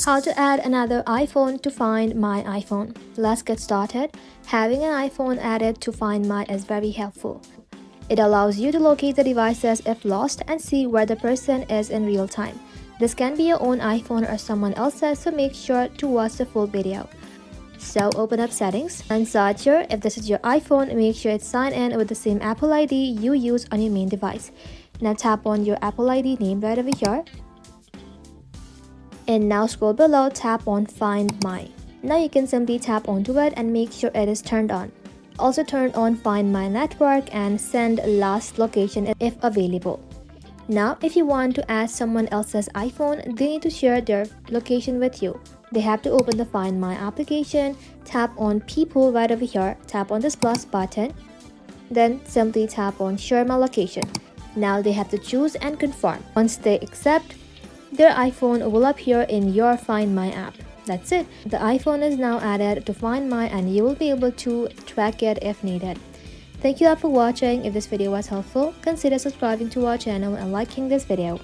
How to add another iPhone to Find My iPhone. Let's get started. Having an iPhone added to Find My is very helpful. It allows you to locate the devices if lost and see where the person is in real time. This can be your own iPhone or someone else's, so make sure to watch the full video. So open up settings and search here. If this is your iPhone, make sure it's signed in with the same Apple ID you use on your main device. Now tap on your Apple ID name right over here. And now scroll below, tap on Find My. Now you can simply tap onto it and make sure it is turned on. Also turn on Find My Network and send last location if available. Now if you want to add someone else's iPhone, they need to share their location with you. They have to open the Find My application, tap on People right over here, tap on this plus button, then simply tap on Share My Location. Now they have to choose and confirm. Once they accept, their iPhone will appear in your Find My app. That's it. The iPhone is now added to Find My and you will be able to track it if needed. Thank you all for watching. If this video was helpful, consider subscribing to our channel and liking this video.